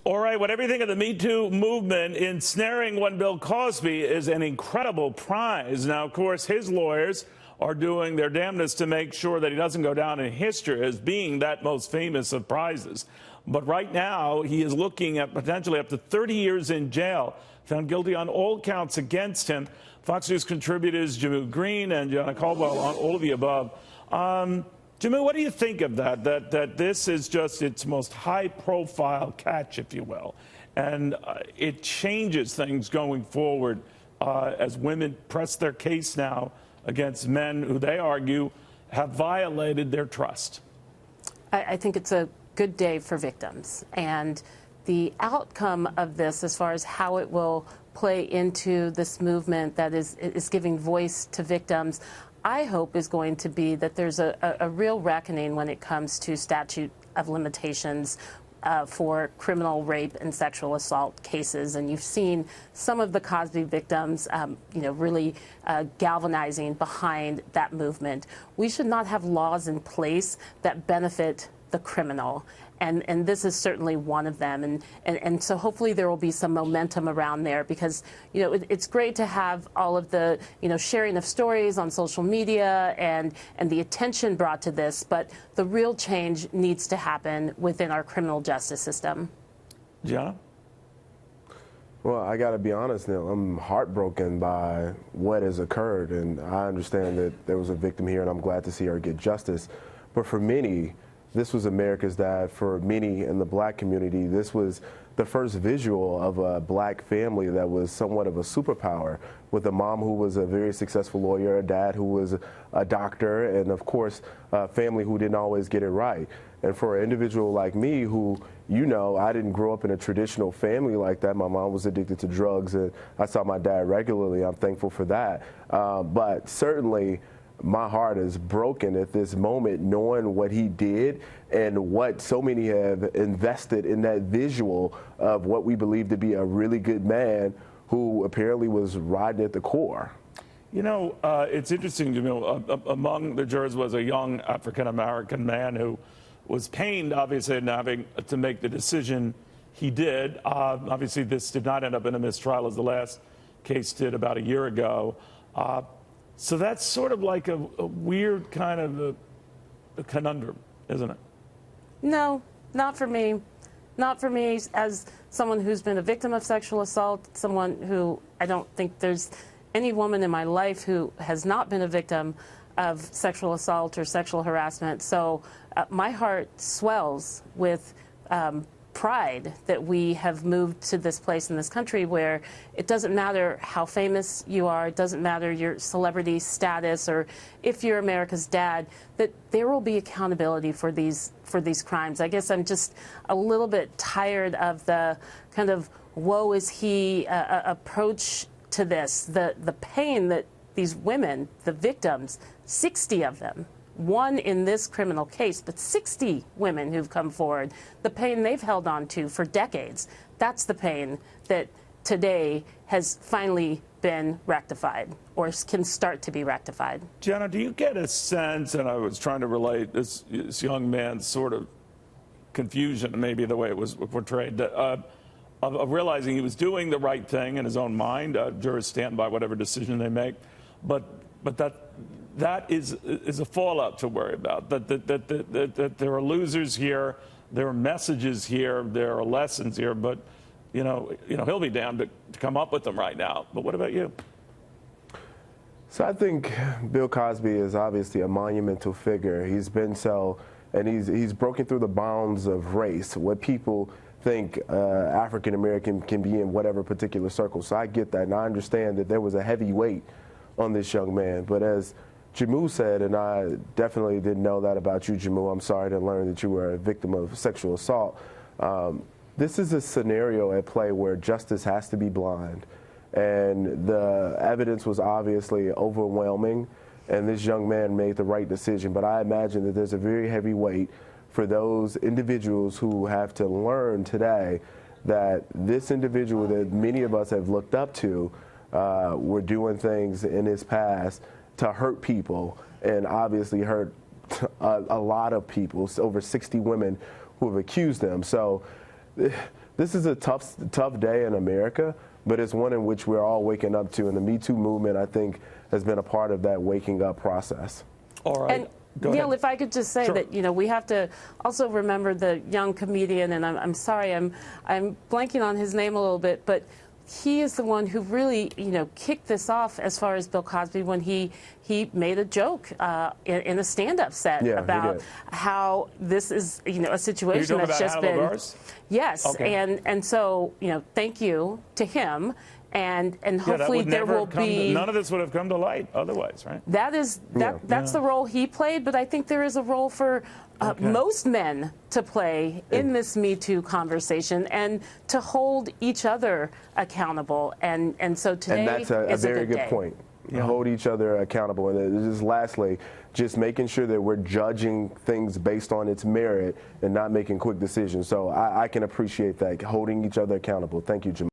All right, what everything of the Me Too movement, ensnaring one Bill Cosby is an incredible prize. Now, of course, his lawyers are doing their damnedest to make sure that he doesn't go down in history as being that most famous of prizes. But right now, he is looking at potentially up to 30 years in jail, found guilty on all counts against him. Fox News contributors Gianno Green and Gianno Caldwell on all of the above. Gianno, what do you think of that? That this is just its most high-profile catch, if you will, and it changes things going forward as women press their case now against men who they argue have violated their trust. I think it's a good day for victims, and the outcome of this, as far as how it will play into this movement that is giving voice to victims, I hope is going to be that there's a real reckoning when it comes to statute of limitations for criminal rape and sexual assault cases. And you've seen some of the Cosby victims, really galvanizing behind that movement. We should not have laws in place that benefit the criminal. And this is certainly one of them. And so hopefully there will be some momentum around there, because, it's great to have all of the, sharing of stories on social media and the attention brought to this. But the real change needs to happen within our criminal justice system. Gianno? Well, I got to be honest now. I'm heartbroken by what has occurred. And I understand that there was a victim here, and I'm glad to see her get justice. But for many, this was America's dad. For many in the black community, this was the first visual of a black family that was somewhat of a superpower, with a mom who was a very successful lawyer, a dad who was a doctor, and of course, a family who didn't always get it right. And for an individual like me who, I didn't grow up in a traditional family like that. My mom was addicted to drugs, and I saw my dad regularly. I'm thankful for that. But certainly, my heart is broken at this moment, knowing what he did and what so many have invested in that visual of what we believe to be a really good man who apparently was riding at the core. It's interesting, among the jurors was a young African-American man who was pained, obviously, in having to make the decision he did. Obviously, this did not end up in a mistrial, as the last case did about a year ago. So that's sort of like a weird kind of a conundrum, isn't it? No, not for me. Not for me, as someone who's been a victim of sexual assault, someone who I don't think there's any woman in my life who has not been a victim of sexual assault or sexual harassment. So my heart swells with pride that we have moved to this place in this country where it doesn't matter how famous you are, it doesn't matter your celebrity status, or if you're America's dad, that there will be accountability for these crimes. I guess I'm just a little bit tired of the kind of woe is he approach to this, the pain that these women, the victims, 60 of them, one in this criminal case, but 60 women who've come forward, the pain they've held on to for decades, that's the pain that today has finally been rectified, or can start to be rectified. Gianno, do you get a sense, and I was trying to relate this young man's sort of confusion, maybe the way it was portrayed, of realizing he was doing the right thing in his own mind. Jurors stand by whatever decision they make, but that is a fallout to worry about, that there are losers here, there are messages here, there are lessons here, but he'll be damned to come up with them right now. But what about you? So I think Bill Cosby is obviously a monumental figure. He's been so, and he's broken through the bounds of race, what people think African American can be in whatever particular circle. So I get that, and I understand that there was a heavy weight on this young man. But as Gianno said, and I definitely didn't know that about you, Gianno. I'm sorry to learn that you were a victim of sexual assault. This is a scenario at play where justice has to be blind, and the evidence was obviously overwhelming, and this young man made the right decision. But I imagine that there's a very heavy weight for those individuals who have to learn today that this individual that many of us have looked up to were doing things in his past to hurt people, and obviously hurt a lot of people, over 60 women who have accused them. So this is a tough day in America, but it's one in which we're all waking up to. And the Me Too movement, I think, has been a part of that waking up process. All right. And Go ahead. Neil, if I could just say Sure. that, we have to also remember the young comedian, and I'm sorry, I'm blanking on his name a little bit, but he is the one who really, kicked this off as far as Bill Cosby when he made a joke in a stand-up set about how this is, a situation that's just been. Bars? Yes, Okay. and so, thank you to him. And hopefully there will be. None of this would have come to light otherwise, right? That's the role he played, but I think there is a role for most men to play in this Me Too conversation and to hold each other accountable. And so today and that's a is very good day. point. Hold each other accountable. And just lastly, just making sure that we're judging things based on its merit and not making quick decisions. So I can appreciate that, holding each other accountable. Thank you, Jamal.